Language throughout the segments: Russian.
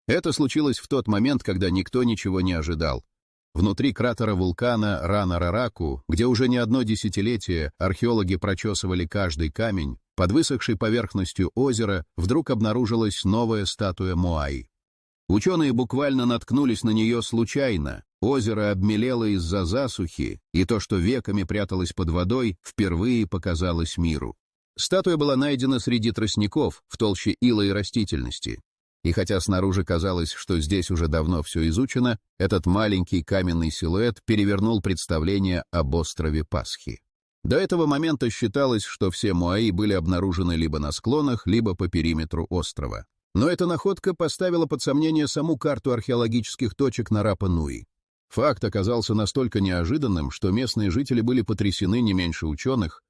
Это случилось в тот момент, когда никто ничего не ожидал. Внутри кратера вулкана Рана-Рараку, где уже не одно десятилетие археологи прочесывали каждый камень, под высохшей поверхностью озера вдруг обнаружилась новая статуя Моаи. Ученые буквально наткнулись на нее случайно. Озеро обмелело из-за засухи, и то, что веками пряталось под водой, впервые показалось миру. Статуя была найдена среди тростников, в толще ила и растительности. И хотя снаружи казалось, что здесь уже давно все изучено, этот маленький каменный силуэт перевернул представление об острове Пасхи. До этого момента считалось, что все Моаи были обнаружены либо на склонах, либо по периметру острова. Но эта находка поставила под сомнение саму карту археологических точек на Рапа-Нуи. Факт оказался настолько неожиданным, что местные жители были потрясены не меньше ученых,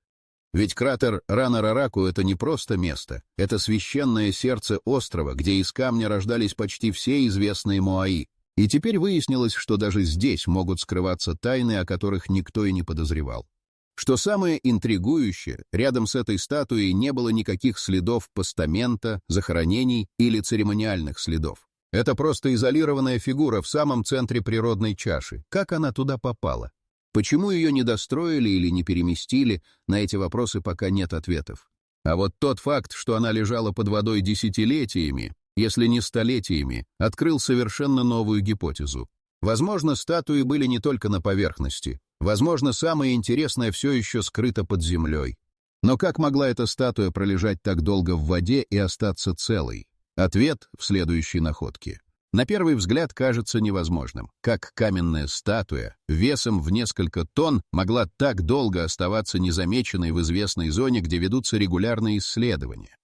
ведь кратер Рана-Рараку — это не просто место, это священное сердце острова, где из камня рождались почти все известные Моаи. И теперь выяснилось, что даже здесь могут скрываться тайны, о которых никто и не подозревал. Что самое интригующее, рядом с этой статуей не было никаких следов постамента, захоронений или церемониальных следов. Это просто изолированная фигура в самом центре природной чаши. Как она туда попала? Почему ее не достроили или не переместили, на эти вопросы пока нет ответов. А вот тот факт, что она лежала под водой десятилетиями, если не столетиями, открыл совершенно новую гипотезу. Возможно, статуи были не только на поверхности. Возможно, самое интересное все еще скрыто под землей. Но как могла эта статуя пролежать так долго в воде и остаться целой? Ответ в следующей находке. На первый взгляд кажется невозможным. Как каменная статуя весом в несколько тонн могла так долго оставаться незамеченной в известной зоне, где ведутся регулярные исследования?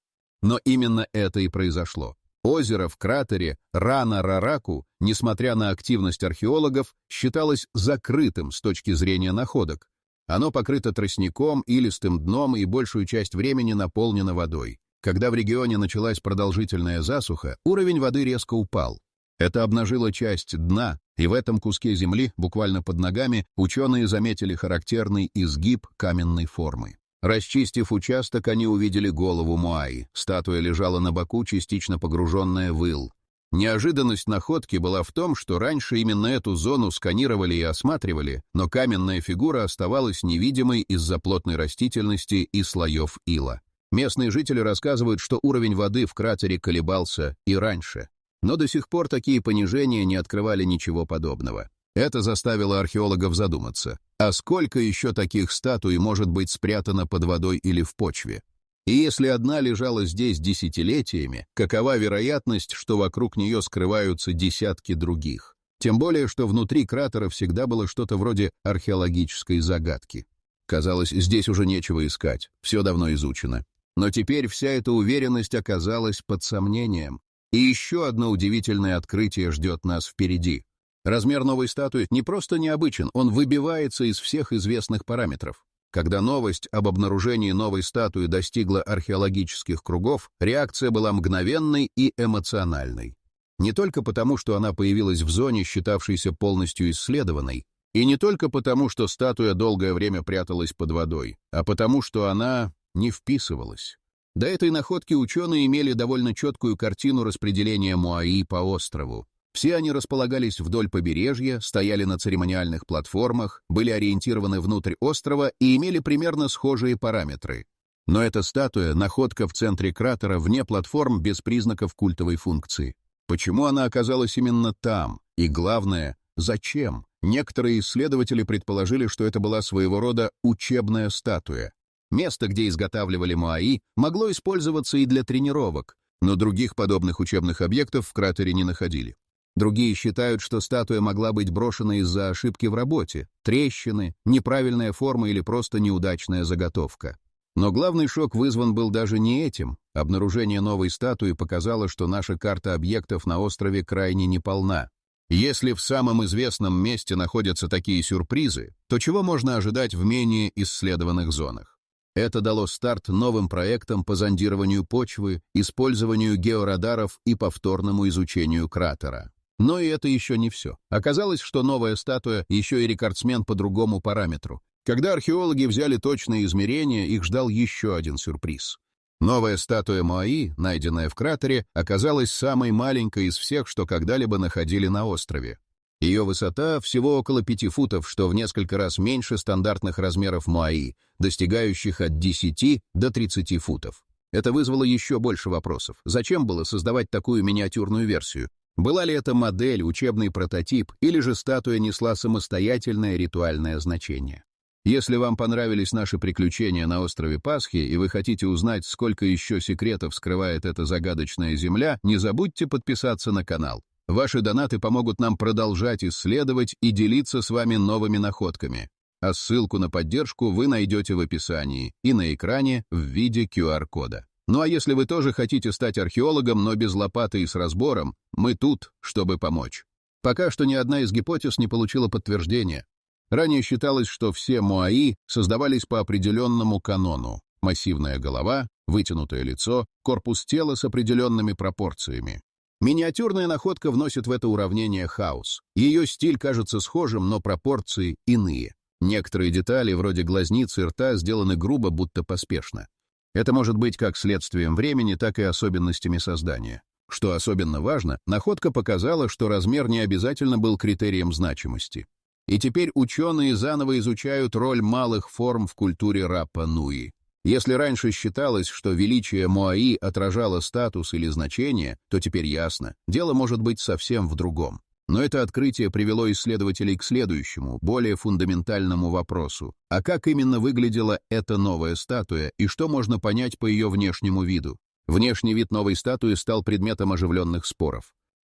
Но именно это и произошло. Озеро в кратере Рана-Рараку, несмотря на активность археологов, считалось закрытым с точки зрения находок. Оно покрыто тростником, илистым дном и большую часть времени наполнено водой. Когда в регионе началась продолжительная засуха, уровень воды резко упал. Это обнажило часть дна, и в этом куске земли, буквально под ногами, ученые заметили характерный изгиб каменной формы. Расчистив участок, они увидели голову Моаи. Статуя лежала на боку, частично погруженная в ил. Неожиданность находки была в том, что раньше именно эту зону сканировали и осматривали, но каменная фигура оставалась невидимой из-за плотной растительности и слоев ила. Местные жители рассказывают, что уровень воды в кратере колебался и раньше. Но до сих пор такие понижения не открывали ничего подобного. Это заставило археологов задуматься, а сколько еще таких статуй может быть спрятано под водой или в почве? И если одна лежала здесь десятилетиями, какова вероятность, что вокруг нее скрываются десятки других? Тем более, что внутри кратера всегда было что-то вроде археологической загадки. Казалось, здесь уже нечего искать, все давно изучено. Но теперь вся эта уверенность оказалась под сомнением. И еще одно удивительное открытие ждет нас впереди. Размер новой статуи не просто необычен, он выбивается из всех известных параметров. Когда новость об обнаружении новой статуи достигла археологических кругов, реакция была мгновенной и эмоциональной. Не только потому, что она появилась в зоне, считавшейся полностью исследованной, и не только потому, что статуя долгое время пряталась под водой, а потому, что она не вписывалась. До этой находки ученые имели довольно четкую картину распределения Моаи по острову. Все они располагались вдоль побережья, стояли на церемониальных платформах, были ориентированы внутрь острова и имели примерно схожие параметры. Но эта статуя — находка в центре кратера вне платформ без признаков культовой функции. Почему она оказалась именно там? И главное, зачем? Некоторые исследователи предположили, что это была своего рода учебная статуя. Место, где изготавливали Моаи, могло использоваться и для тренировок, но других подобных учебных объектов в кратере не находили. Другие считают, что статуя могла быть брошена из-за ошибки в работе, трещины, неправильная форма или просто неудачная заготовка. Но главный шок вызван был даже не этим. Обнаружение новой статуи показало, что наша карта объектов на острове крайне неполна. Если в самом известном месте находятся такие сюрпризы, то чего можно ожидать в менее исследованных зонах? Это дало старт новым проектам по зондированию почвы, использованию георадаров и повторному изучению кратера. Но и это еще не все. Оказалось, что новая статуя еще и рекордсмен по другому параметру. Когда археологи взяли точные измерения, их ждал еще один сюрприз. Новая статуя Моаи, найденная в кратере, оказалась самой маленькой из всех, что когда-либо находили на острове. Ее высота всего около 5 футов, что в несколько раз меньше стандартных размеров Моаи, достигающих от 10 до 30 футов. Это вызвало еще больше вопросов. Зачем было создавать такую миниатюрную версию? Была ли это модель, учебный прототип, или же статуя несла самостоятельное ритуальное значение? Если вам понравились наши приключения на острове Пасхи, и вы хотите узнать, сколько еще секретов скрывает эта загадочная земля, не забудьте подписаться на канал. Ваши донаты помогут нам продолжать исследовать и делиться с вами новыми находками. А ссылку на поддержку вы найдете в описании и на экране в виде QR-кода. Ну а если вы тоже хотите стать археологом, но без лопаты и с разбором, мы тут, чтобы помочь. Пока что ни одна из гипотез не получила подтверждения. Ранее считалось, что все Моаи создавались по определенному канону. Массивная голова, вытянутое лицо, корпус тела с определенными пропорциями. Миниатюрная находка вносит в это уравнение хаос. Ее стиль кажется схожим, но пропорции иные. Некоторые детали, вроде глазниц и рта, сделаны грубо, будто поспешно. Это может быть как следствием времени, так и особенностями создания. Что особенно важно, находка показала, что размер не обязательно был критерием значимости. И теперь ученые заново изучают роль малых форм в культуре Рапа-Нуи. Если раньше считалось, что величие Моаи отражало статус или значение, то теперь ясно, дело может быть совсем в другом. Но это открытие привело исследователей к следующему, более фундаментальному вопросу. А как именно выглядела эта новая статуя, и что можно понять по ее внешнему виду? Внешний вид новой статуи стал предметом оживленных споров.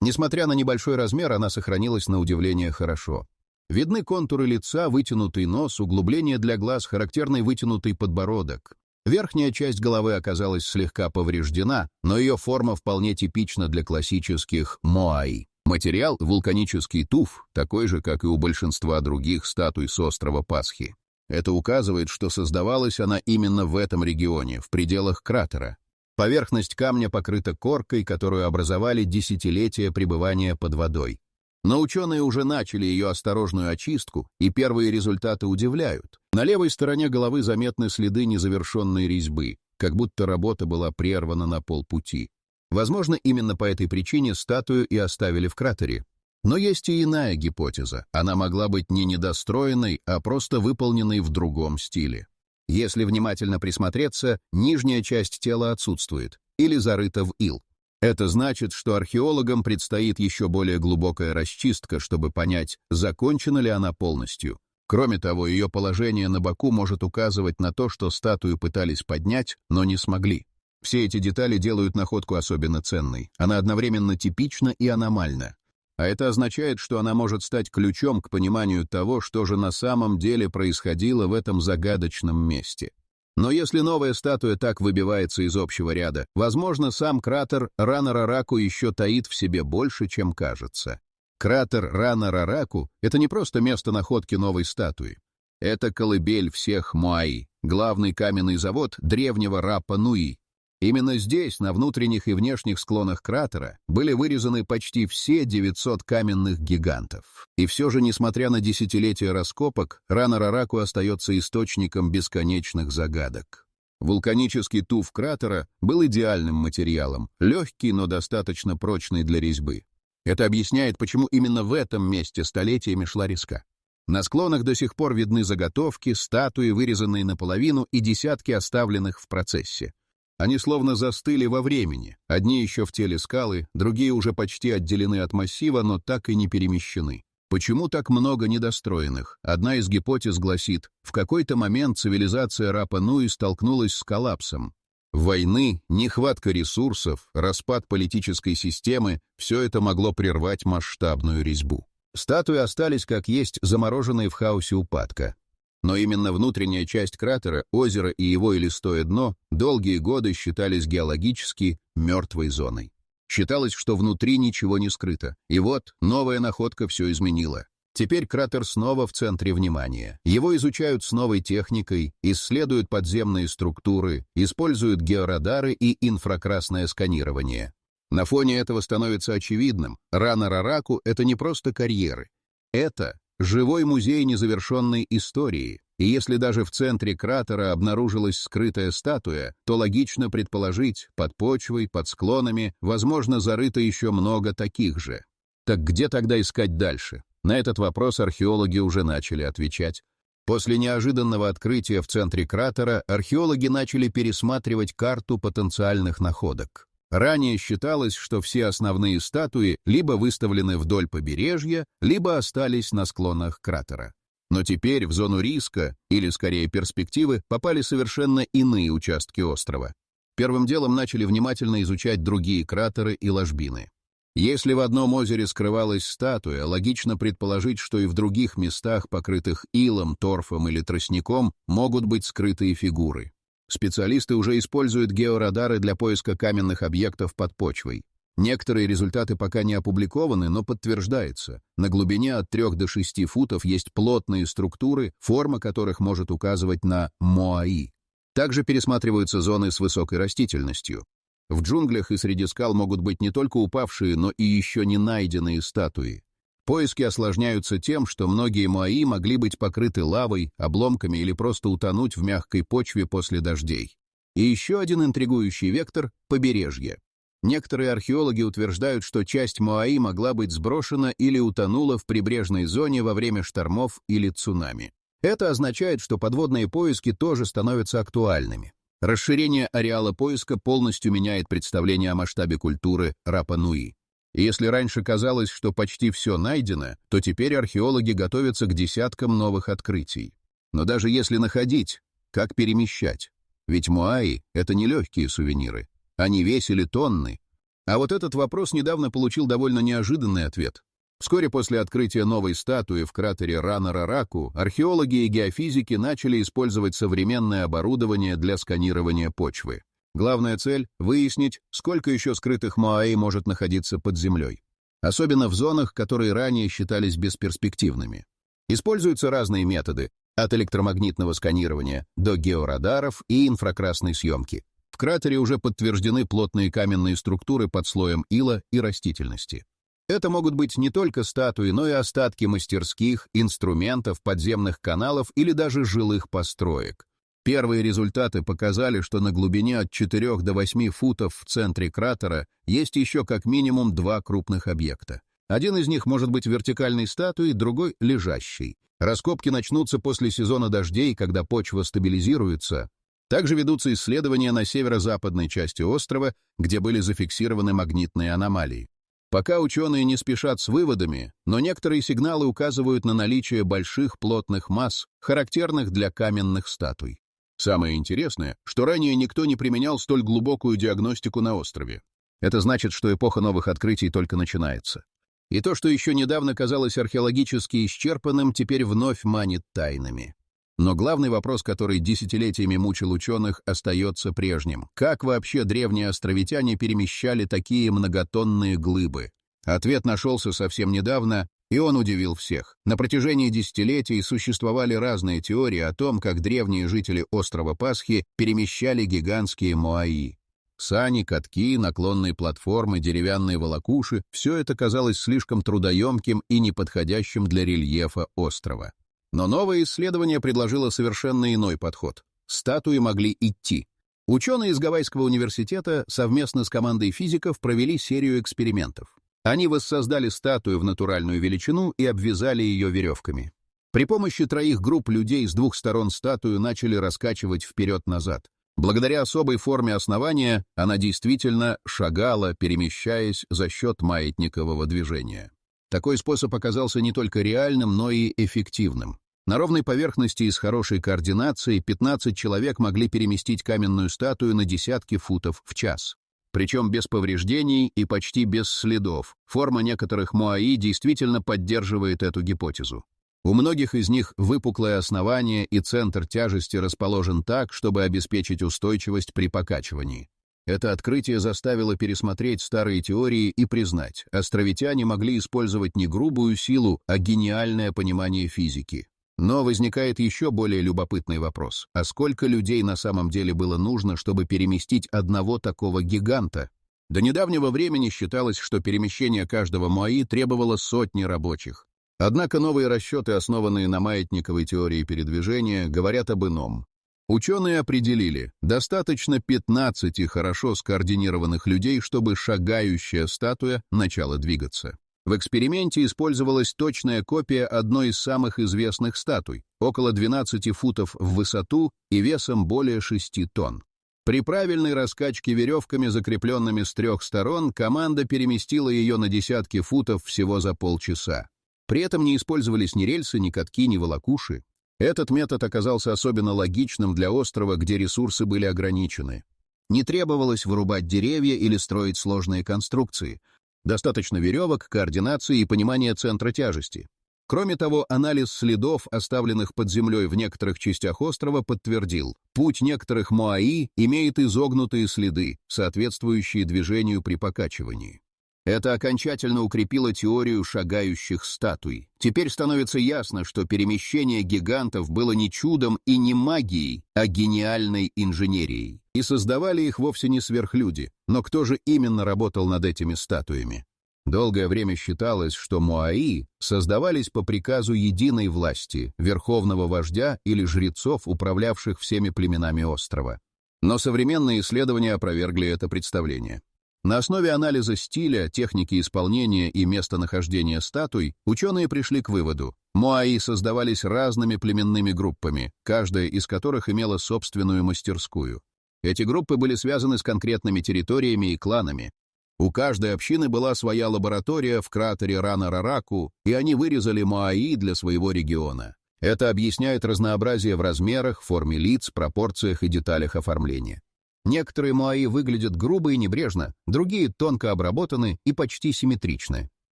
Несмотря на небольшой размер, она сохранилась на удивление хорошо. Видны контуры лица, вытянутый нос, углубление для глаз, характерный вытянутый подбородок. Верхняя часть головы оказалась слегка повреждена, но ее форма вполне типична для классических Моаи. Материал — вулканический туф, такой же, как и у большинства других статуй с острова Пасхи. Это указывает, что создавалась она именно в этом регионе, в пределах кратера. Поверхность камня покрыта коркой, которую образовали десятилетия пребывания под водой. Но ученые уже начали ее осторожную очистку, и первые результаты удивляют. На левой стороне головы заметны следы незавершенной резьбы, как будто работа была прервана на полпути. Возможно, именно по этой причине статую и оставили в кратере. Но есть и иная гипотеза. Она могла быть не недостроенной, а просто выполненной в другом стиле. Если внимательно присмотреться, нижняя часть тела отсутствует или зарыта в ил. Это значит, что археологам предстоит еще более глубокая расчистка, чтобы понять, закончена ли она полностью. Кроме того, ее положение на боку может указывать на то, что статую пытались поднять, но не смогли. Все эти детали делают находку особенно ценной. Она одновременно типична и аномальна. А это означает, что она может стать ключом к пониманию того, что же на самом деле происходило в этом загадочном месте. Но если новая статуя так выбивается из общего ряда, возможно, сам кратер Рана-Рараку еще таит в себе больше, чем кажется. Кратер Рана-Рараку — это не просто место находки новой статуи. Это колыбель всех Моаи, главный каменный завод древнего Рапа-Нуи. Именно здесь, на внутренних и внешних склонах кратера, были вырезаны почти все 900 каменных гигантов. И все же, несмотря на десятилетия раскопок, Рана-Рараку остается источником бесконечных загадок. Вулканический туф кратера был идеальным материалом, легкий, но достаточно прочный для резьбы. Это объясняет, почему именно в этом месте столетиями шла резка. На склонах до сих пор видны заготовки, статуи, вырезанные наполовину, и десятки оставленных в процессе. Они словно застыли во времени, одни еще в теле скалы, другие уже почти отделены от массива, но так и не перемещены. Почему так много недостроенных? Одна из гипотез гласит, в какой-то момент цивилизация Рапа-Нуи столкнулась с коллапсом. Войны, нехватка ресурсов, распад политической системы — все это могло прервать масштабную резьбу. Статуи остались как есть, замороженные в хаосе упадка. Но именно внутренняя часть кратера, озеро и его илистое дно долгие годы считались геологически мертвой зоной. Считалось, что внутри ничего не скрыто. И вот новая находка все изменила. Теперь кратер снова в центре внимания. Его изучают с новой техникой, исследуют подземные структуры, используют георадары и инфракрасное сканирование. На фоне этого становится очевидным, Рана-Рараку — это не просто карьеры. Это живой музей незавершенной истории, И если даже в центре кратера обнаружилась скрытая статуя, то логично предположить, под почвой, под склонами, возможно, зарыто еще много таких же. Так где тогда искать дальше? На этот вопрос археологи уже начали отвечать. После неожиданного открытия в центре кратера археологи начали пересматривать карту потенциальных находок. Ранее считалось, что все основные статуи либо выставлены вдоль побережья, либо остались на склонах кратера. Но теперь в зону риска, или скорее перспективы, попали совершенно иные участки острова. Первым делом начали внимательно изучать другие кратеры и ложбины. Если в одном озере скрывалась статуя, логично предположить, что и в других местах, покрытых илом, торфом или тростником, могут быть скрытые фигуры. Специалисты уже используют георадары для поиска каменных объектов под почвой. Некоторые результаты пока не опубликованы, но подтверждается. На глубине от 3 до 6 футов есть плотные структуры, форма которых может указывать на моаи. Также пересматриваются зоны с высокой растительностью. В джунглях и среди скал могут быть не только упавшие, но и еще не найденные статуи. Поиски осложняются тем, что многие моаи могли быть покрыты лавой, обломками или просто утонуть в мягкой почве после дождей. И еще один интригующий вектор — побережье. Некоторые археологи утверждают, что часть моаи могла быть сброшена или утонула в прибрежной зоне во время штормов или цунами. Это означает, что подводные поиски тоже становятся актуальными. Расширение ареала поиска полностью меняет представление о масштабе культуры Рапа-Нуи. И если раньше казалось, что почти все найдено, то теперь археологи готовятся к десяткам новых открытий. Но даже если находить, как перемещать? Ведь моаи — это не легкие сувениры. Они весили тонны. А вот этот вопрос недавно получил довольно неожиданный ответ. Вскоре после открытия новой статуи в кратере Рана-Рараку археологи и геофизики начали использовать современное оборудование для сканирования почвы. Главная цель — выяснить, сколько еще скрытых моаи может находиться под землей. Особенно в зонах, которые ранее считались бесперспективными. Используются разные методы, от электромагнитного сканирования до георадаров и инфракрасной съемки. В кратере уже подтверждены плотные каменные структуры под слоем ила и растительности. Это могут быть не только статуи, но и остатки мастерских, инструментов, подземных каналов или даже жилых построек. Первые результаты показали, что на глубине от 4 до 8 футов в центре кратера есть еще как минимум 2 крупных объекта. Один из них может быть вертикальной статуей, другой — лежащей. Раскопки начнутся после сезона дождей, когда почва стабилизируется. Также ведутся исследования на северо-западной части острова, где были зафиксированы магнитные аномалии. Пока ученые не спешат с выводами, но некоторые сигналы указывают на наличие больших плотных масс, характерных для каменных статуй. Самое интересное, что ранее никто не применял столь глубокую диагностику на острове. Это значит, что эпоха новых открытий только начинается. И то, что еще недавно казалось археологически исчерпанным, теперь вновь манит тайнами. Но главный вопрос, который десятилетиями мучил ученых, остается прежним. Как вообще древние островитяне перемещали такие многотонные глыбы? Ответ нашелся совсем недавно, и он удивил всех. На протяжении десятилетий существовали разные теории о том, как древние жители острова Пасхи перемещали гигантские моаи. Сани, катки, наклонные платформы, деревянные волокуши — все это казалось слишком трудоемким и неподходящим для рельефа острова. Но новое исследование предложило совершенно иной подход. Статуи могли идти. Ученые из Гавайского университета совместно с командой физиков провели серию экспериментов. Они воссоздали статую в натуральную величину и обвязали ее веревками. При помощи 3 групп людей с 2 сторон статую начали раскачивать вперед-назад. Благодаря особой форме основания она действительно шагала, перемещаясь за счет маятникового движения. Такой способ оказался не только реальным, но и эффективным. На ровной поверхности и с хорошей координацией 15 человек могли переместить каменную статую на десятки футов в час. Причем без повреждений и почти без следов. Форма некоторых моаи действительно поддерживает эту гипотезу. У многих из них выпуклое основание и центр тяжести расположен так, чтобы обеспечить устойчивость при покачивании. Это открытие заставило пересмотреть старые теории и признать, островитяне могли использовать не грубую силу, а гениальное понимание физики. Но возникает еще более любопытный вопрос. А сколько людей на самом деле было нужно, чтобы переместить одного такого гиганта? До недавнего времени считалось, что перемещение каждого моаи требовало сотни рабочих. Однако новые расчеты, основанные на маятниковой теории передвижения, говорят об ином. Ученые определили, достаточно 15 хорошо скоординированных людей, чтобы шагающая статуя начала двигаться. В эксперименте использовалась точная копия одной из самых известных статуй, около 12 футов в высоту и весом более 6 тонн. При правильной раскачке веревками, закрепленными с 3 сторон, команда переместила ее на десятки футов всего за полчаса. При этом не использовались ни рельсы, ни катки, ни волокуши. Этот метод оказался особенно логичным для острова, где ресурсы были ограничены. Не требовалось вырубать деревья или строить сложные конструкции. Достаточно веревок, координации и понимания центра тяжести. Кроме того, анализ следов, оставленных под землей в некоторых частях острова, подтвердил, путь некоторых моаи имеет изогнутые следы, соответствующие движению при покачивании. Это окончательно укрепило теорию шагающих статуй. Теперь становится ясно, что перемещение гигантов было не чудом и не магией, а гениальной инженерией. И создавали их вовсе не сверхлюди. Но кто же именно работал над этими статуями? Долгое время считалось, что моаи создавались по приказу единой власти, верховного вождя или жрецов, управлявших всеми племенами острова. Но современные исследования опровергли это представление. На основе анализа стиля, техники исполнения и местонахождения статуй ученые пришли к выводу: моаи создавались разными племенными группами, каждая из которых имела собственную мастерскую. Эти группы были связаны с конкретными территориями и кланами. У каждой общины была своя лаборатория в кратере Рана-Рараку, и они вырезали моаи для своего региона. Это объясняет разнообразие в размерах, форме лиц, пропорциях и деталях оформления. Некоторые моаи выглядят грубо и небрежно, другие тонко обработаны и почти симметричны.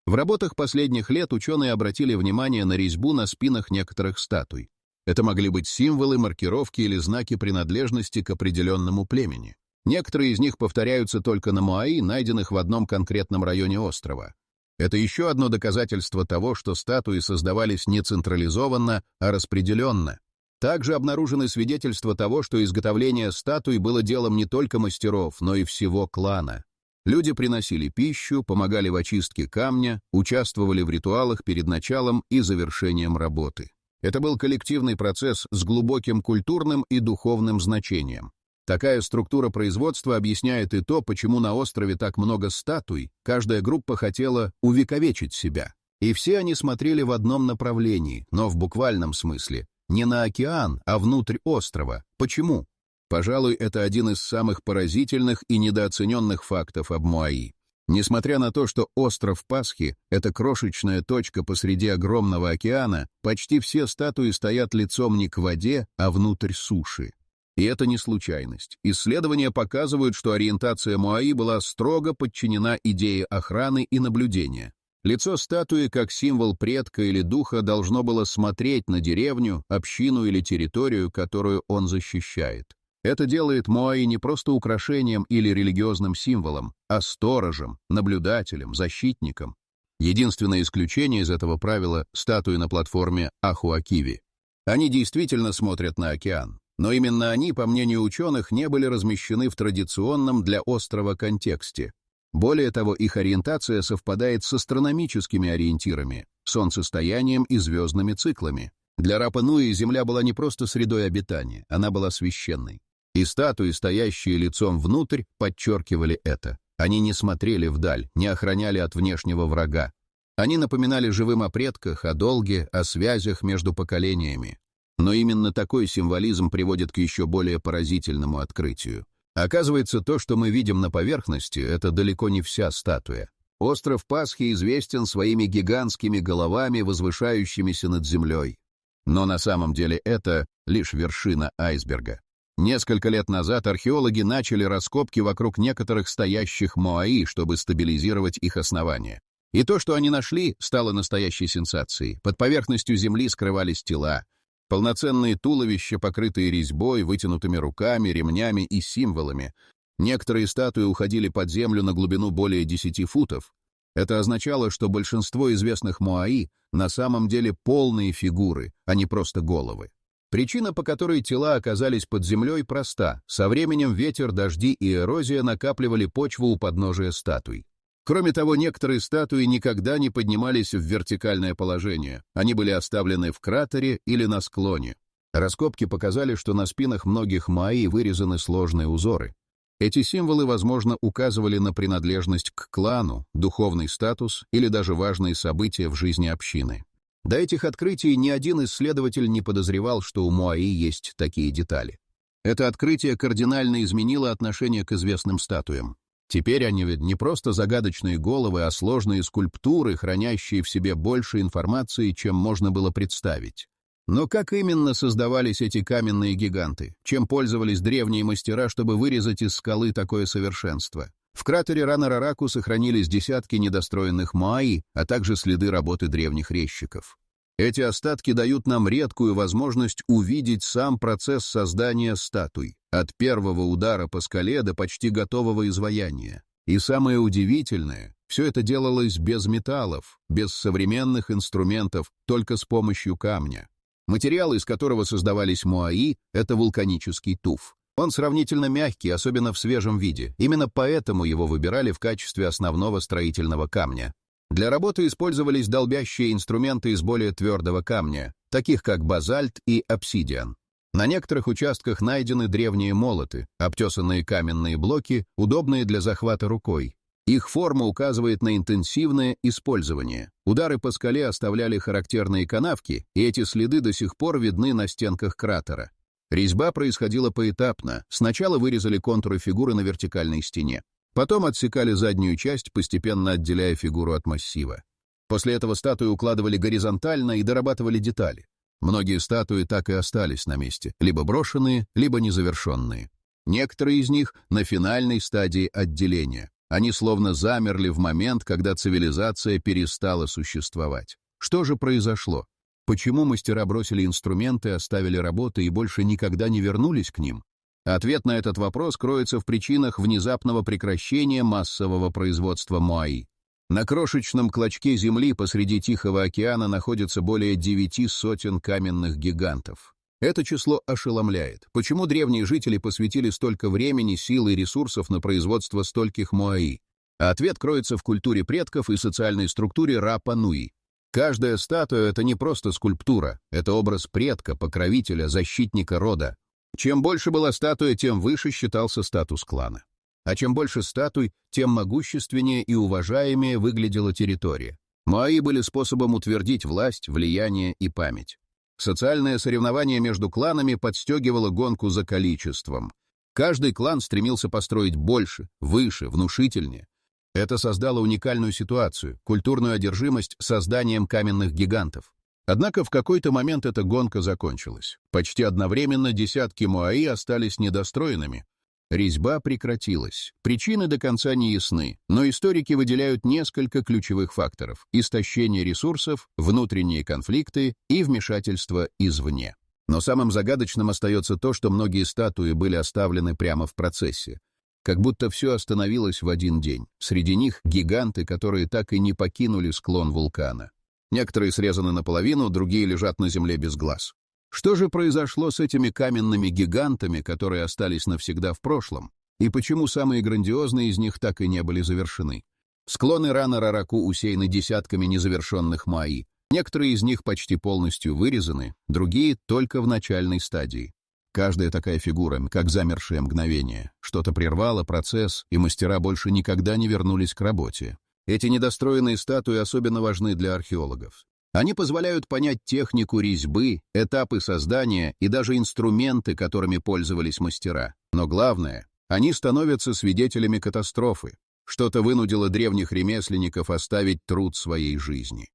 В работах последних лет ученые обратили внимание на резьбу на спинах некоторых статуй. Это могли быть символы, маркировки или знаки принадлежности к определенному племени. Некоторые из них повторяются только на моаи, найденных в одном конкретном районе острова. Это еще одно доказательство того, что статуи создавались не централизованно, а распределенно. Также обнаружены свидетельства того, что изготовление статуй было делом не только мастеров, но и всего клана. Люди приносили пищу, помогали в очистке камня, участвовали в ритуалах перед началом и завершением работы. Это был коллективный процесс с глубоким культурным и духовным значением. Такая структура производства объясняет и то, почему на острове так много статуй, каждая группа хотела увековечить себя. И все они смотрели в одном направлении, но в буквальном смысле. Не на океан, а внутрь острова. Почему? Пожалуй, это один из самых поразительных и недооцененных фактов об Моаи. Несмотря на то, что остров Пасхи — это крошечная точка посреди огромного океана, почти все статуи стоят лицом не к воде, а внутрь суши. И это не случайность. Исследования показывают, что ориентация Моаи была строго подчинена идее охраны и наблюдения. Лицо статуи, как символ предка или духа, должно было смотреть на деревню, общину или территорию, которую он защищает. Это делает Моаи не просто украшением или религиозным символом, а сторожем, наблюдателем, защитником. Единственное исключение из этого правила — статуи на платформе Ахуакиви. Они действительно смотрят на океан, но именно они, по мнению ученых, не были размещены в традиционном для острова контексте. Более того, их ориентация совпадает с астрономическими ориентирами, солнцестоянием и звездными циклами. Для Рапа-Нуи Земля была не просто средой обитания, она была священной. И статуи, стоящие лицом внутрь, подчеркивали это. Они не смотрели вдаль, не охраняли от внешнего врага. Они напоминали живым о предках, о долге, о связях между поколениями. Но именно такой символизм приводит к еще более поразительному открытию. Оказывается, то, что мы видим на поверхности, это далеко не вся статуя. Остров Пасхи известен своими гигантскими головами, возвышающимися над землей. Но на самом деле это лишь вершина айсберга. Несколько лет назад археологи начали раскопки вокруг некоторых стоящих моаи, чтобы стабилизировать их основания. И то, что они нашли, стало настоящей сенсацией. Под поверхностью земли скрывались тела. Полноценные туловища, покрытые резьбой, вытянутыми руками, ремнями и символами. Некоторые статуи уходили под землю на глубину более 10 футов. Это означало, что большинство известных моаи на самом деле полные фигуры, а не просто головы. Причина, по которой тела оказались под землей, проста. Со временем ветер, дожди и эрозия накапливали почву у подножия статуй. Кроме того, некоторые статуи никогда не поднимались в вертикальное положение. Они были оставлены в кратере или на склоне. Раскопки показали, что на спинах многих моаи вырезаны сложные узоры. Эти символы, возможно, указывали на принадлежность к клану, духовный статус или даже важные события в жизни общины. До этих открытий ни один исследователь не подозревал, что у моаи есть такие детали. Это открытие кардинально изменило отношение к известным статуям. Теперь они ведь не просто загадочные головы, а сложные скульптуры, хранящие в себе больше информации, чем можно было представить. Но как именно создавались эти каменные гиганты? Чем пользовались древние мастера, чтобы вырезать из скалы такое совершенство? В кратере Рана-Рараку сохранились десятки недостроенных моаи, а также следы работы древних резчиков. Эти остатки дают нам редкую возможность увидеть сам процесс создания статуй, от первого удара по скале до почти готового изваяния. И самое удивительное, все это делалось без металлов, без современных инструментов, только с помощью камня. Материал, из которого создавались моаи, это вулканический туф. Он сравнительно мягкий, особенно в свежем виде. Именно поэтому его выбирали в качестве основного строительного камня. Для работы использовались долбящие инструменты из более твердого камня, таких как базальт и обсидиан. На некоторых участках найдены древние молоты, обтесанные каменные блоки, удобные для захвата рукой. Их форма указывает на интенсивное использование. Удары по скале оставляли характерные канавки, и эти следы до сих пор видны на стенках кратера. Резьба происходила поэтапно. Сначала вырезали контуры фигуры на вертикальной стене. Потом отсекали заднюю часть, постепенно отделяя фигуру от массива. После этого статуи укладывали горизонтально и дорабатывали детали. Многие статуи так и остались на месте, либо брошенные, либо незавершенные. Некоторые из них на финальной стадии отделения. Они словно замерли в момент, когда цивилизация перестала существовать. Что же произошло? Почему мастера бросили инструменты, оставили работы и больше никогда не вернулись к ним? Ответ на этот вопрос кроется в причинах внезапного прекращения массового производства моаи. На крошечном клочке земли посреди Тихого океана находится более 9 сотен каменных гигантов. Это число ошеломляет. Почему древние жители посвятили столько времени, сил и ресурсов на производство стольких моаи? А ответ кроется в культуре предков и социальной структуре Рапа-Нуи. Каждая статуя — это не просто скульптура, это образ предка, покровителя, защитника рода. Чем больше была статуя, тем выше считался статус клана. А чем больше статуй, тем могущественнее и уважаемее выглядела территория. Моаи были способом утвердить власть, влияние и память. Социальное соревнование между кланами подстегивало гонку за количеством. Каждый клан стремился построить больше, выше, внушительнее. Это создало уникальную ситуацию, культурную одержимость созданием каменных гигантов. Однако в какой-то момент эта гонка закончилась. Почти одновременно десятки моаи остались недостроенными. Резьба прекратилась. Причины до конца не ясны, но историки выделяют несколько ключевых факторов: истощение ресурсов, внутренние конфликты и вмешательство извне. Но самым загадочным остается то, что многие статуи были оставлены прямо в процессе. Как будто все остановилось в один день. Среди них гиганты, которые так и не покинули склон вулкана. Некоторые срезаны наполовину, другие лежат на земле без глаз. Что же произошло с этими каменными гигантами, которые остались навсегда в прошлом? И почему самые грандиозные из них так и не были завершены? Склоны Рана-Рараку усеяны десятками незавершенных моаи. Некоторые из них почти полностью вырезаны, другие только в начальной стадии. Каждая такая фигура, как замершее мгновение. Что-то прервало процесс, и мастера больше никогда не вернулись к работе. Эти недостроенные статуи особенно важны для археологов. Они позволяют понять технику резьбы, этапы создания и даже инструменты, которыми пользовались мастера. Но главное, они становятся свидетелями катастрофы. Что-то вынудило древних ремесленников оставить труд своей жизни.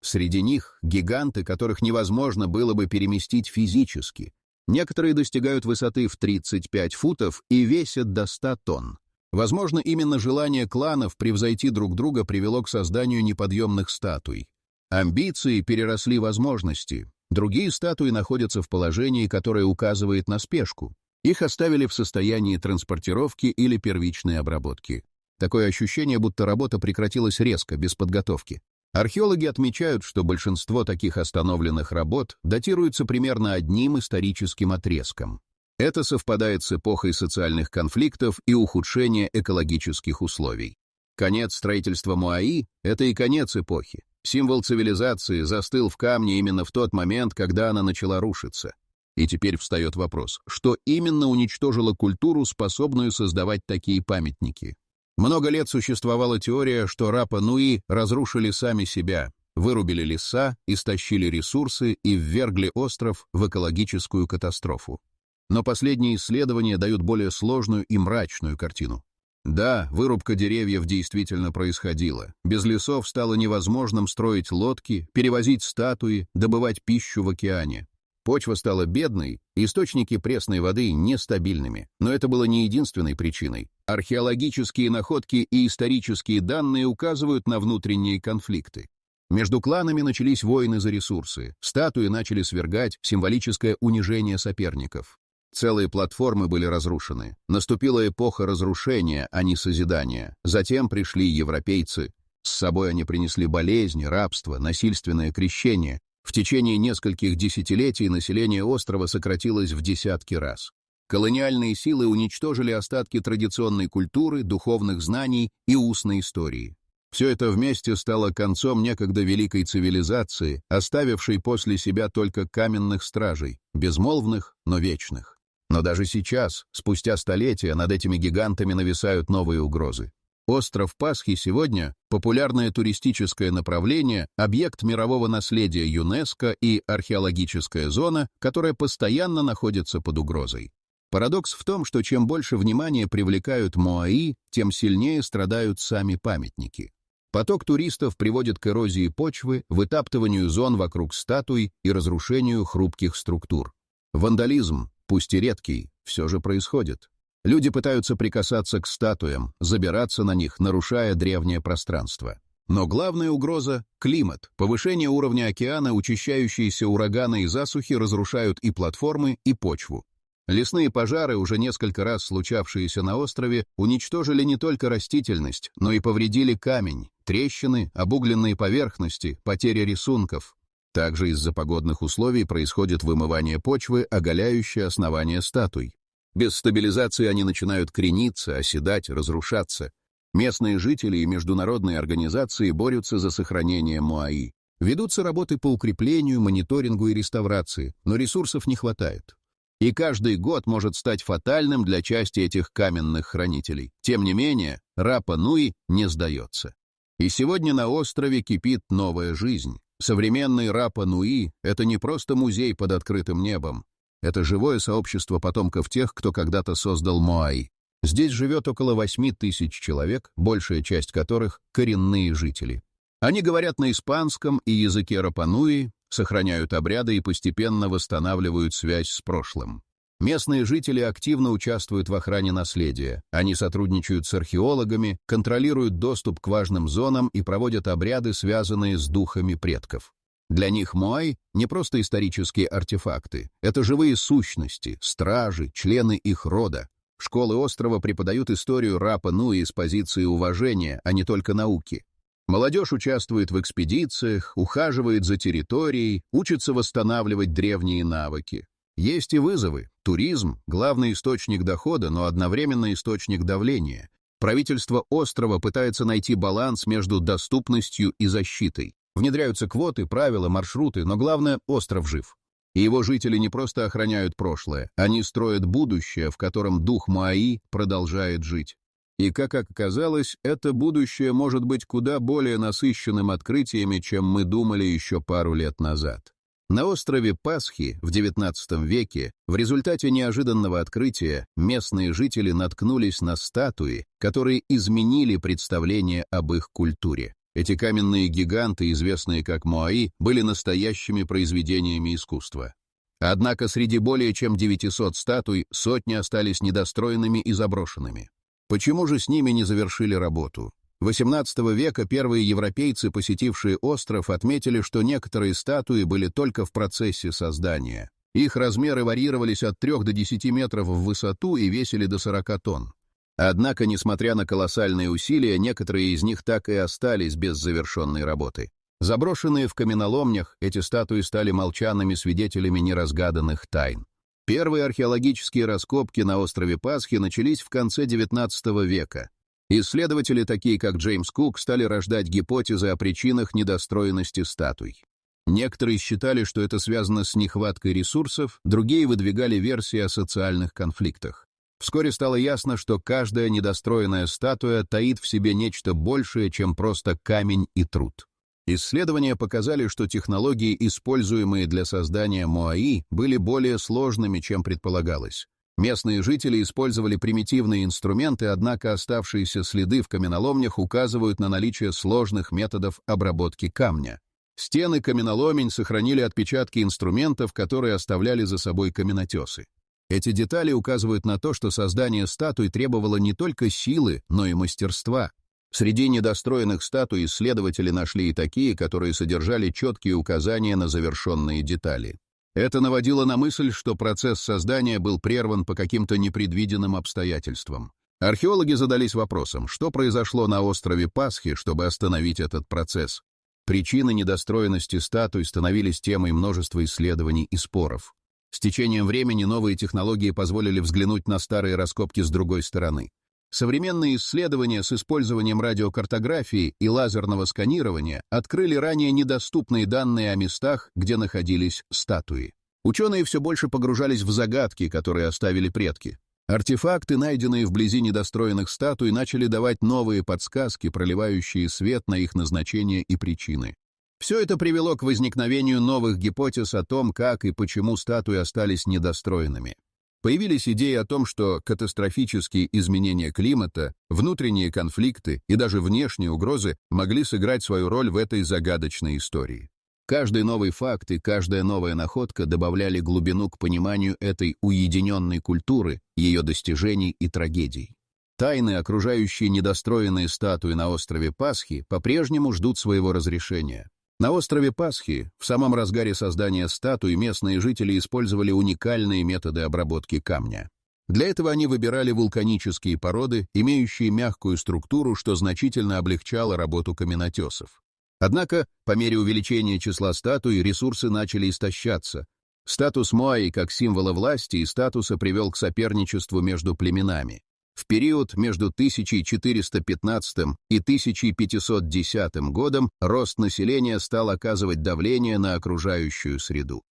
Среди них гиганты, которых невозможно было бы переместить физически. Некоторые достигают высоты в 35 футов и весят до 100 тонн. Возможно, именно желание кланов превзойти друг друга привело к созданию неподъемных статуй. Амбиции переросли возможности. Другие статуи находятся в положении, которое указывает на спешку. Их оставили в состоянии транспортировки или первичной обработки. Такое ощущение, будто работа прекратилась резко, без подготовки. Археологи отмечают, что большинство таких остановленных работ датируются примерно одним историческим отрезком. Это совпадает с эпохой социальных конфликтов и ухудшения экологических условий. Конец строительства Моаи — это и конец эпохи. Символ цивилизации застыл в камне именно в тот момент, когда она начала рушиться. И теперь встает вопрос, что именно уничтожило культуру, способную создавать такие памятники? Много лет существовала теория, что Рапа-Нуи разрушили сами себя, вырубили леса, истощили ресурсы и ввергли остров в экологическую катастрофу. Но последние исследования дают более сложную и мрачную картину. Да, вырубка деревьев действительно происходила. Без лесов стало невозможным строить лодки, перевозить статуи, добывать пищу в океане. Почва стала бедной, источники пресной воды нестабильными. Но это было не единственной причиной. Археологические находки и исторические данные указывают на внутренние конфликты. Между кланами начались войны за ресурсы, статуи начали свергать, символическое унижение соперников. Целые платформы были разрушены. Наступила эпоха разрушения, а не созидания. Затем пришли европейцы. С собой они принесли болезни, рабство, насильственное крещение. В течение нескольких десятилетий население острова сократилось в десятки раз. Колониальные силы уничтожили остатки традиционной культуры, духовных знаний и устной истории. Все это вместе стало концом некогда великой цивилизации, оставившей после себя только каменных стражей, безмолвных, но вечных. Но даже сейчас, спустя столетия, над этими гигантами нависают новые угрозы. Остров Пасхи сегодня – популярное туристическое направление, объект мирового наследия ЮНЕСКО и археологическая зона, которая постоянно находится под угрозой. Парадокс в том, что чем больше внимания привлекают Моаи, тем сильнее страдают сами памятники. Поток туристов приводит к эрозии почвы, вытаптыванию зон вокруг статуй и разрушению хрупких структур. Вандализм, пусть и редкий, все же происходит. Люди пытаются прикасаться к статуям, забираться на них, нарушая древнее пространство. Но главная угроза – климат. Повышение уровня океана, учащающиеся ураганы и засухи разрушают и платформы, и почву. Лесные пожары, уже несколько раз случавшиеся на острове, уничтожили не только растительность, но и повредили камень, трещины, обугленные поверхности, потеря рисунков. Также из-за погодных условий происходит вымывание почвы, оголяющее основание статуй. Без стабилизации они начинают крениться, оседать, разрушаться. Местные жители и международные организации борются за сохранение Моаи. Ведутся работы по укреплению, мониторингу и реставрации, но ресурсов не хватает. И каждый год может стать фатальным для части этих каменных хранителей. Тем не менее, Рапа-Нуи не сдается. И сегодня на острове кипит новая жизнь. Современный Рапа-Нуи — это не просто музей под открытым небом. Это живое сообщество потомков тех, кто когда-то создал Моаи. Здесь живет около 8000 человек, большая часть которых — коренные жители. Они говорят на испанском и языке Рапа-Нуи, сохраняют обряды и постепенно восстанавливают связь с прошлым. Местные жители активно участвуют в охране наследия. Они сотрудничают с археологами, контролируют доступ к важным зонам и проводят обряды, связанные с духами предков. Для них Моаи — не просто исторические артефакты. Это живые сущности, стражи, члены их рода. Школы острова преподают историю Рапа-Нуи с позиции уважения, а не только науки. Молодежь участвует в экспедициях, ухаживает за территорией, учится восстанавливать древние навыки. Есть и вызовы. Туризм — главный источник дохода, но одновременно источник давления. Правительство острова пытается найти баланс между доступностью и защитой. Внедряются квоты, правила, маршруты, но главное — остров жив. И его жители не просто охраняют прошлое, они строят будущее, в котором дух Моаи продолжает жить. И, как оказалось, это будущее может быть куда более насыщенным открытиями, чем мы думали еще пару лет назад. На острове Пасхи в XIX веке в результате неожиданного открытия местные жители наткнулись на статуи, которые изменили представление об их культуре. Эти каменные гиганты, известные как Моаи, были настоящими произведениями искусства. Однако среди более чем 900 статуй сотни остались недостроенными и заброшенными. Почему же с ними не завершили работу? XVIII века первые европейцы, посетившие остров, отметили, что некоторые статуи были только в процессе создания. Их размеры варьировались от 3 до 10 метров в высоту и весили до 40 тонн. Однако, несмотря на колоссальные усилия, некоторые из них так и остались без завершенной работы. Заброшенные в каменоломнях, эти статуи стали молчанными свидетелями неразгаданных тайн. Первые археологические раскопки на острове Пасхи начались в конце XIX века. Исследователи, такие как Джеймс Кук, стали рождать гипотезы о причинах недостроенности статуй. Некоторые считали, что это связано с нехваткой ресурсов, другие выдвигали версии о социальных конфликтах. Вскоре стало ясно, что каждая недостроенная статуя таит в себе нечто большее, чем просто камень и труд. Исследования показали, что технологии, используемые для создания моаи, были более сложными, чем предполагалось. Местные жители использовали примитивные инструменты, однако оставшиеся следы в каменоломнях указывают на наличие сложных методов обработки камня. Стены каменоломен сохранили отпечатки инструментов, которые оставляли за собой каменотесы. Эти детали указывают на то, что создание статуй требовало не только силы, но и мастерства. Среди недостроенных статуй исследователи нашли и такие, которые содержали четкие указания на завершенные детали. Это наводило на мысль, что процесс создания был прерван по каким-то непредвиденным обстоятельствам. Археологи задались вопросом, что произошло на острове Пасхи, чтобы остановить этот процесс. Причины недостроенности статуй становились темой множества исследований и споров. С течением времени новые технологии позволили взглянуть на старые раскопки с другой стороны. Современные исследования с использованием радиокартографии и лазерного сканирования открыли ранее недоступные данные о местах, где находились статуи. Ученые все больше погружались в загадки, которые оставили предки. Артефакты, найденные вблизи недостроенных статуй, начали давать новые подсказки, проливающие свет на их назначение и причины. Все это привело к возникновению новых гипотез о том, как и почему статуи остались недостроенными. Появились идеи о том, что катастрофические изменения климата, внутренние конфликты и даже внешние угрозы могли сыграть свою роль в этой загадочной истории. Каждый новый факт и каждая новая находка добавляли глубину к пониманию этой уединенной культуры, ее достижений и трагедий. Тайны, окружающие недостроенные статуи на острове Пасхи, по-прежнему ждут своего разрешения. На острове Пасхи, в самом разгаре создания статуй, местные жители использовали уникальные методы обработки камня. Для этого они выбирали вулканические породы, имеющие мягкую структуру, что значительно облегчало работу каменотесов. Однако, по мере увеличения числа статуй, ресурсы начали истощаться. Статус моаи как символа власти и статуса привел к соперничеству между племенами. В период между 1415 и 1510 годом рост населения стал оказывать давление на окружающую среду.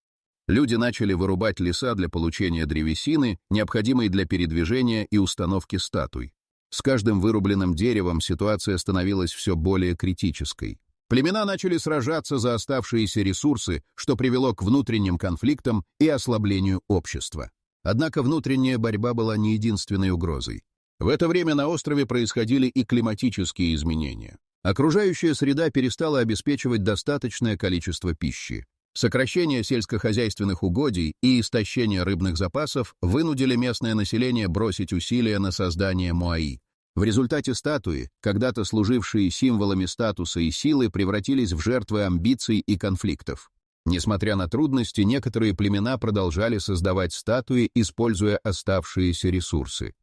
Люди начали вырубать леса для получения древесины, необходимой для передвижения и установки статуй. С каждым вырубленным деревом ситуация становилась все более критической. Племена начали сражаться за оставшиеся ресурсы, что привело к внутренним конфликтам и ослаблению общества. Однако внутренняя борьба была не единственной угрозой. В это время на острове происходили и климатические изменения. Окружающая среда перестала обеспечивать достаточное количество пищи. Сокращение сельскохозяйственных угодий и истощение рыбных запасов вынудили местное население бросить усилия на создание моаи. В результате статуи, когда-то служившие символами статуса и силы, превратились в жертвы амбиций и конфликтов. Несмотря на трудности, некоторые племена продолжали создавать статуи, используя оставшиеся ресурсы.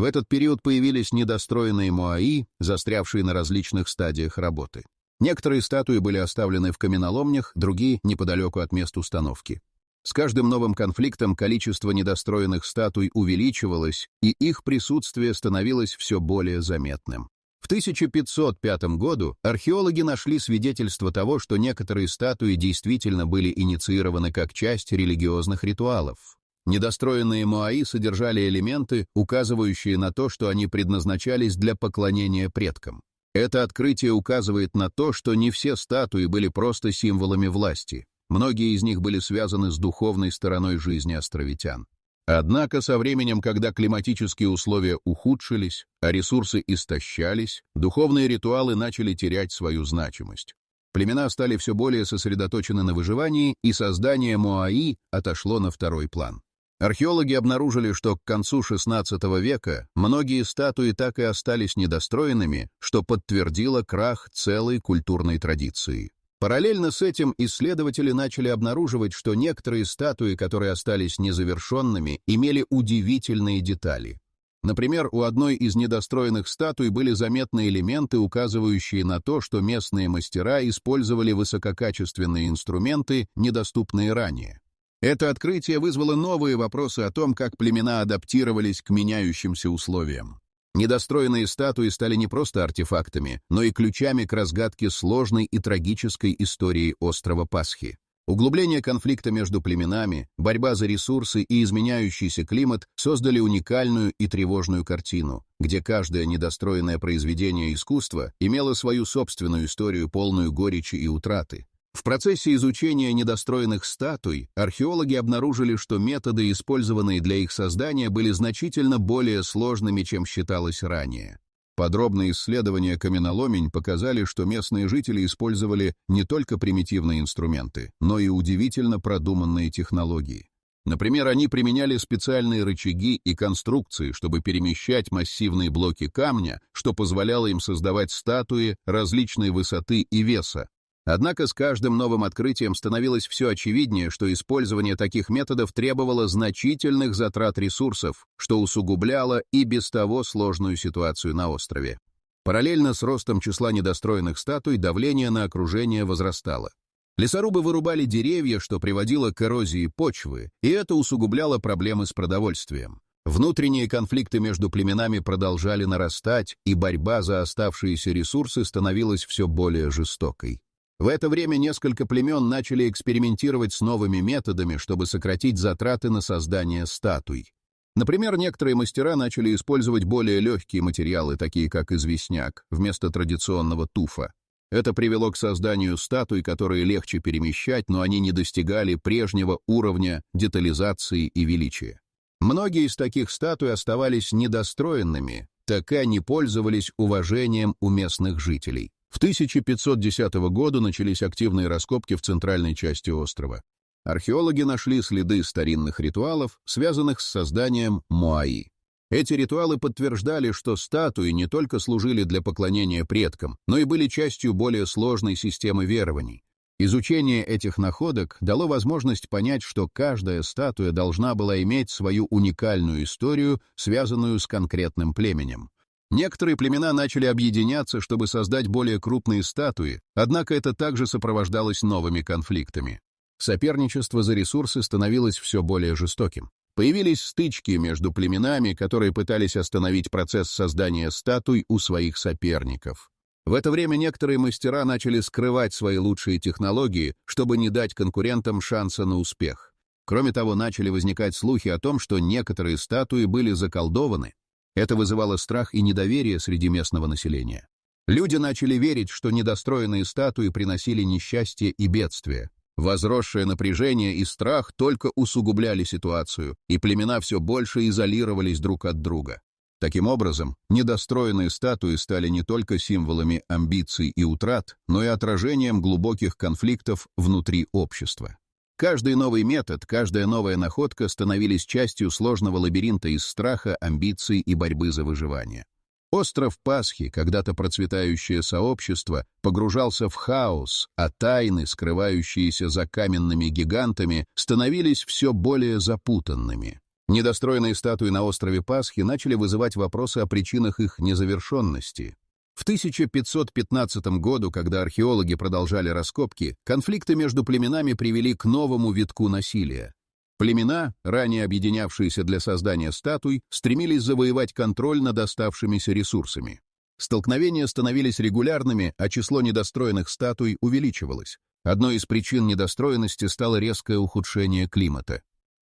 В этот период появились недостроенные моаи, застрявшие на различных стадиях работы. Некоторые статуи были оставлены в каменоломнях, другие — неподалеку от мест установки. С каждым новым конфликтом количество недостроенных статуй увеличивалось, и их присутствие становилось все более заметным. В 1505 году археологи нашли свидетельство того, что некоторые статуи действительно были инициированы как часть религиозных ритуалов. Недостроенные моаи содержали элементы, указывающие на то, что они предназначались для поклонения предкам. Это открытие указывает на то, что не все статуи были просто символами власти. Многие из них были связаны с духовной стороной жизни островитян. Однако со временем, когда климатические условия ухудшились, а ресурсы истощались, духовные ритуалы начали терять свою значимость. Племена стали все более сосредоточены на выживании, и создание моаи отошло на второй план. Археологи обнаружили, что к концу XVI века многие статуи так и остались недостроенными, что подтвердило крах целой культурной традиции. Параллельно с этим исследователи начали обнаруживать, что некоторые статуи, которые остались незавершенными, имели удивительные детали. Например, у одной из недостроенных статуй были заметны элементы, указывающие на то, что местные мастера использовали высококачественные инструменты, недоступные ранее. Это открытие вызвало новые вопросы о том, как племена адаптировались к меняющимся условиям. Недостроенные статуи стали не просто артефактами, но и ключами к разгадке сложной и трагической истории острова Пасхи. Углубление конфликта между племенами, борьба за ресурсы и изменяющийся климат создали уникальную и тревожную картину, где каждое недостроенное произведение искусства имело свою собственную историю, полную горечи и утраты. В процессе изучения недостроенных статуй археологи обнаружили, что методы, использованные для их создания, были значительно более сложными, чем считалось ранее. Подробные исследования каменоломень показали, что местные жители использовали не только примитивные инструменты, но и удивительно продуманные технологии. Например, они применяли специальные рычаги и конструкции, чтобы перемещать массивные блоки камня, что позволяло им создавать статуи различной высоты и веса. Однако с каждым новым открытием становилось все очевиднее, что использование таких методов требовало значительных затрат ресурсов, что усугубляло и без того сложную ситуацию на острове. Параллельно с ростом числа недостроенных статуй давление на окружение возрастало. Лесорубы вырубали деревья, что приводило к эрозии почвы, и это усугубляло проблемы с продовольствием. Внутренние конфликты между племенами продолжали нарастать, и борьба за оставшиеся ресурсы становилась все более жестокой. В это время несколько племен начали экспериментировать с новыми методами, чтобы сократить затраты на создание статуй. Например, некоторые мастера начали использовать более легкие материалы, такие как известняк, вместо традиционного туфа. Это привело к созданию статуй, которые легче перемещать, но они не достигали прежнего уровня детализации и величия. Многие из таких статуй оставались недостроенными, так и они пользовались уважением у местных жителей. В 1510 году начались активные раскопки в центральной части острова. Археологи нашли следы старинных ритуалов, связанных с созданием моаи. Эти ритуалы подтверждали, что статуи не только служили для поклонения предкам, но и были частью более сложной системы верований. Изучение этих находок дало возможность понять, что каждая статуя должна была иметь свою уникальную историю, связанную с конкретным племенем. Некоторые племена начали объединяться, чтобы создать более крупные статуи, однако это также сопровождалось новыми конфликтами. Соперничество за ресурсы становилось все более жестоким. Появились стычки между племенами, которые пытались остановить процесс создания статуй у своих соперников. В это время некоторые мастера начали скрывать свои лучшие технологии, чтобы не дать конкурентам шанса на успех. Кроме того, начали возникать слухи о том, что некоторые статуи были заколдованы. Это вызывало страх и недоверие среди местного населения. Люди начали верить, что недостроенные статуи приносили несчастье и бедствие. Возросшее напряжение и страх только усугубляли ситуацию, и племена все больше изолировались друг от друга. Таким образом, недостроенные статуи стали не только символами амбиций и утрат, но и отражением глубоких конфликтов внутри общества. Каждый новый метод, каждая новая находка становились частью сложного лабиринта из страха, амбиций и борьбы за выживание. Остров Пасхи, когда-то процветающее сообщество, погружался в хаос, а тайны, скрывающиеся за каменными гигантами, становились все более запутанными. Недостроенные статуи на острове Пасхи начали вызывать вопросы о причинах их незавершенности. В 1515 году, когда археологи продолжали раскопки, конфликты между племенами привели к новому витку насилия. Племена, ранее объединявшиеся для создания статуй, стремились завоевать контроль над оставшимися ресурсами. Столкновения становились регулярными, а число недостроенных статуй увеличивалось. Одной из причин недостроенности стало резкое ухудшение климата.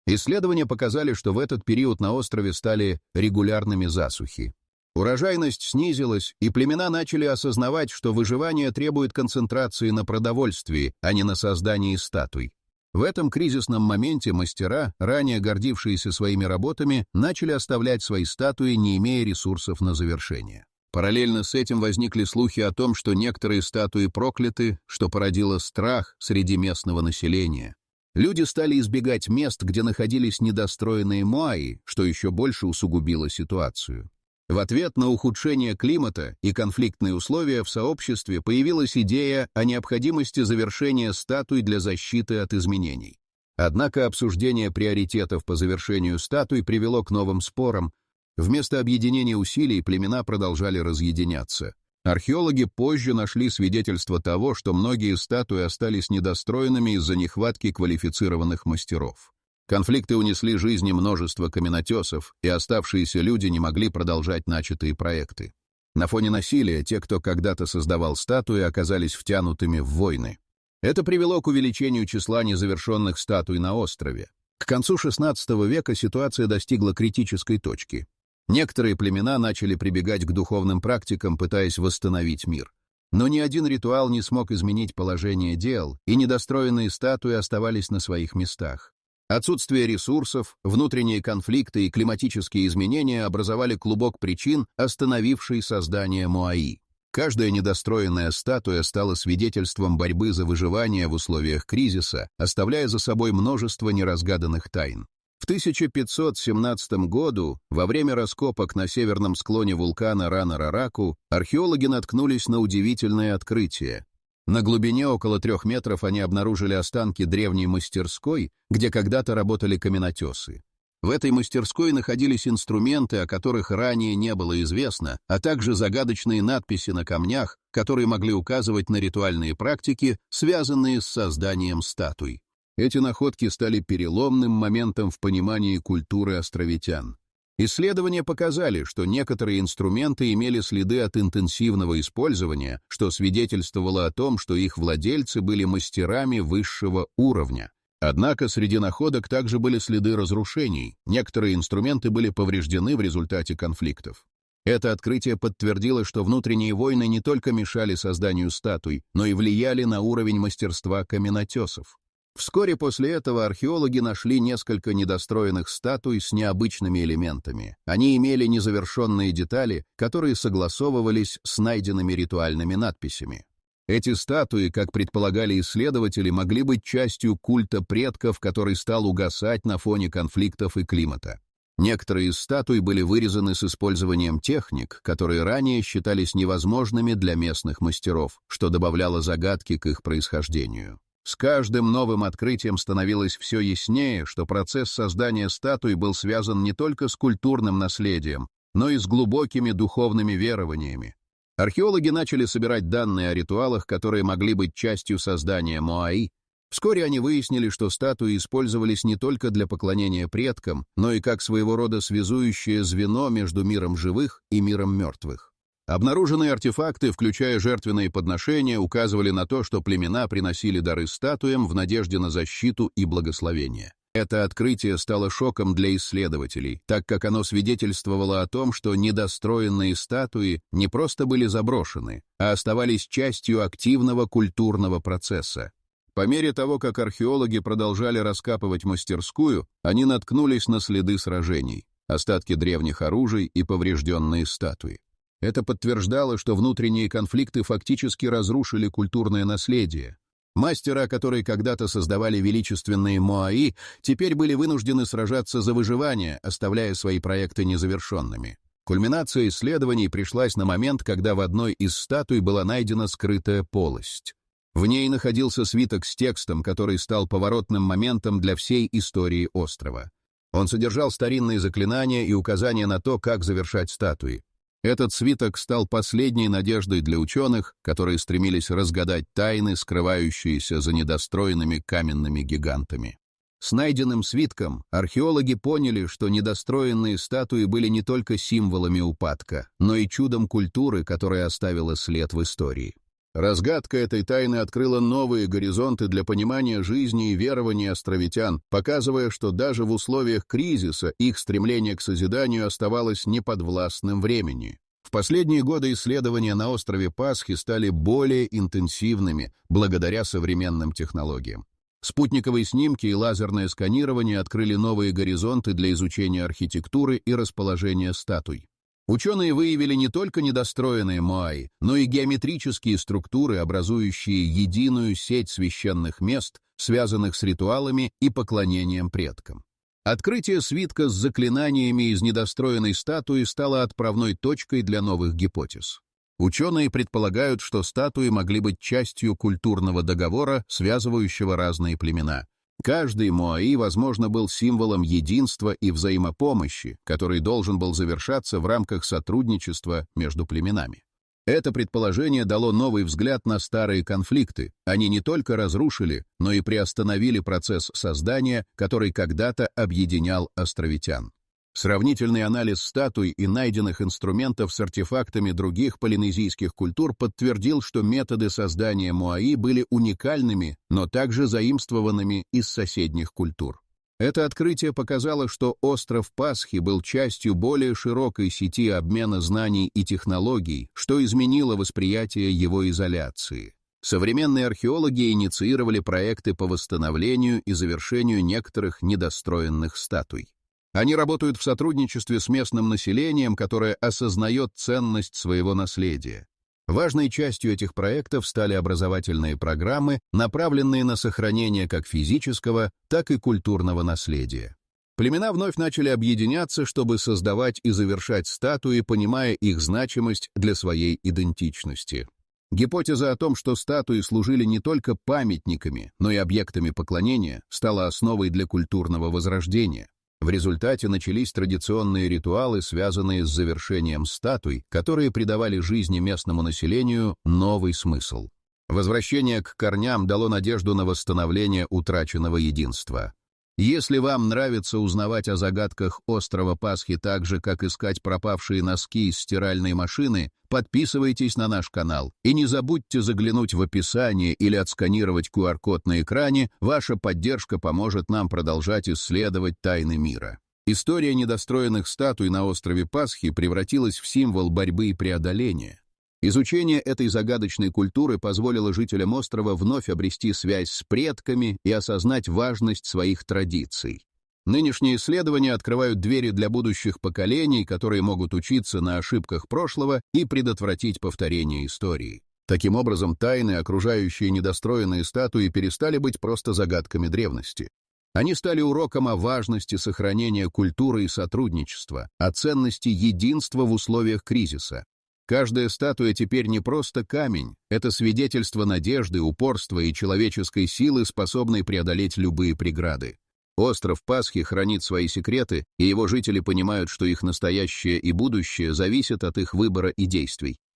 Исследования показали, что в этот период на острове стали регулярными засухи. Урожайность снизилась, и племена начали осознавать, что выживание требует концентрации на продовольствии, а не на создании статуй. В этом кризисном моменте мастера, ранее гордившиеся своими работами, начали оставлять свои статуи, не имея ресурсов на завершение. Параллельно с этим возникли слухи о том, что некоторые статуи прокляты, что породило страх среди местного населения. Люди стали избегать мест, где находились недостроенные моаи, что еще больше усугубило ситуацию. В ответ на ухудшение климата и конфликтные условия в сообществе появилась идея о необходимости завершения статуй для защиты от изменений. Однако обсуждение приоритетов по завершению статуй привело к новым спорам. Вместо объединения усилий племена продолжали разъединяться. Археологи позже нашли свидетельства того, что многие статуи остались недостроенными из-за нехватки квалифицированных мастеров. Конфликты унесли жизни множества каменотесов, и оставшиеся люди не могли продолжать начатые проекты. На фоне насилия те, кто когда-то создавал статуи, оказались втянутыми в войны. Это привело к увеличению числа незавершенных статуй на острове. К концу XVI века ситуация достигла критической точки. Некоторые племена начали прибегать к духовным практикам, пытаясь восстановить мир. Но ни один ритуал не смог изменить положение дел, и недостроенные статуи оставались на своих местах. Отсутствие ресурсов, внутренние конфликты и климатические изменения образовали клубок причин, остановивший создание Моаи. Каждая недостроенная статуя стала свидетельством борьбы за выживание в условиях кризиса, оставляя за собой множество неразгаданных тайн. В 1517 году, во время раскопок на северном склоне вулкана Рана-Рараку, археологи наткнулись на удивительное открытие. На глубине около 3 метров они обнаружили останки древней мастерской, где когда-то работали каменотесы. В этой мастерской находились инструменты, о которых ранее не было известно, а также загадочные надписи на камнях, которые могли указывать на ритуальные практики, связанные с созданием статуй. Эти находки стали переломным моментом в понимании культуры островитян. Исследования показали, что некоторые инструменты имели следы от интенсивного использования, что свидетельствовало о том, что их владельцы были мастерами высшего уровня. Однако среди находок также были следы разрушений, некоторые инструменты были повреждены в результате конфликтов. Это открытие подтвердило, что внутренние войны не только мешали созданию статуй, но и влияли на уровень мастерства каменотесов. Вскоре после этого археологи нашли несколько недостроенных статуй с необычными элементами. Они имели незавершенные детали, которые согласовывались с найденными ритуальными надписями. Эти статуи, как предполагали исследователи, могли быть частью культа предков, который стал угасать на фоне конфликтов и климата. Некоторые из статуй были вырезаны с использованием техник, которые ранее считались невозможными для местных мастеров, что добавляло загадки к их происхождению. С каждым новым открытием становилось все яснее, что процесс создания статуй был связан не только с культурным наследием, но и с глубокими духовными верованиями. Археологи начали собирать данные о ритуалах, которые могли быть частью создания Моаи. Вскоре они выяснили, что статуи использовались не только для поклонения предкам, но и как своего рода связующее звено между миром живых и миром мертвых. Обнаруженные артефакты, включая жертвенные подношения, указывали на то, что племена приносили дары статуям в надежде на защиту и благословение. Это открытие стало шоком для исследователей, так как оно свидетельствовало о том, что недостроенные статуи не просто были заброшены, а оставались частью активного культурного процесса. По мере того, как археологи продолжали раскапывать мастерскую, они наткнулись на следы сражений, остатки древних оружий и поврежденные статуи. Это подтверждало, что внутренние конфликты фактически разрушили культурное наследие. Мастера, которые когда-то создавали величественные Моаи, теперь были вынуждены сражаться за выживание, оставляя свои проекты незавершенными. Кульминация исследований пришлась на момент, когда в одной из статуй была найдена скрытая полость. В ней находился свиток с текстом, который стал поворотным моментом для всей истории острова. Он содержал старинные заклинания и указания на то, как завершать статуи. Этот свиток стал последней надеждой для ученых, которые стремились разгадать тайны, скрывающиеся за недостроенными каменными гигантами. С найденным свитком археологи поняли, что недостроенные статуи были не только символами упадка, но и чудом культуры, которая оставила след в истории. Разгадка этой тайны открыла новые горизонты для понимания жизни и верований островитян, показывая, что даже в условиях кризиса их стремление к созиданию оставалось неподвластным времени. В последние годы исследования на острове Пасхи стали более интенсивными благодаря современным технологиям. Спутниковые снимки и лазерное сканирование открыли новые горизонты для изучения архитектуры и расположения статуй. Ученые выявили не только недостроенные Моаи, но и геометрические структуры, образующие единую сеть священных мест, связанных с ритуалами и поклонением предкам. Открытие свитка с заклинаниями из недостроенной статуи стало отправной точкой для новых гипотез. Ученые предполагают, что статуи могли быть частью культурного договора, связывающего разные племена. Каждый Моаи, возможно, был символом единства и взаимопомощи, который должен был завершаться в рамках сотрудничества между племенами. Это предположение дало новый взгляд на старые конфликты. Они не только разрушили, но и приостановили процесс создания, который когда-то объединял островитян. Сравнительный анализ статуй и найденных инструментов с артефактами других полинезийских культур подтвердил, что методы создания Моаи были уникальными, но также заимствованными из соседних культур. Это открытие показало, что остров Пасхи был частью более широкой сети обмена знаний и технологий, что изменило восприятие его изоляции. Современные археологи инициировали проекты по восстановлению и завершению некоторых недостроенных статуй. Они работают в сотрудничестве с местным населением, которое осознает ценность своего наследия. Важной частью этих проектов стали образовательные программы, направленные на сохранение как физического, так и культурного наследия. Племена вновь начали объединяться, чтобы создавать и завершать статуи, понимая их значимость для своей идентичности. Гипотеза о том, что статуи служили не только памятниками, но и объектами поклонения, стала основой для культурного возрождения. В результате начались традиционные ритуалы, связанные с завершением статуй, которые придавали жизни местному населению новый смысл. Возвращение к корням дало надежду на восстановление утраченного единства. Если вам нравится узнавать о загадках острова Пасхи так же, как искать пропавшие носки из стиральной машины, подписывайтесь на наш канал и не забудьте заглянуть в описание или отсканировать QR-код на экране, ваша поддержка поможет нам продолжать исследовать тайны мира. История недостроенных статуй на острове Пасхи превратилась в символ борьбы и преодоления. Изучение этой загадочной культуры позволило жителям острова вновь обрести связь с предками и осознать важность своих традиций. Нынешние исследования открывают двери для будущих поколений, которые могут учиться на ошибках прошлого и предотвратить повторение истории. Таким образом, тайны, окружающие недостроенные статуи, перестали быть просто загадками древности. Они стали уроком о важности сохранения культуры и сотрудничества, о ценности единства в условиях кризиса. Каждая статуя теперь не просто камень, это свидетельство надежды, упорства и человеческой силы, способной преодолеть любые преграды. Остров Пасхи хранит свои секреты, и его жители понимают, что их настоящее и будущее зависят от их выбора и действий.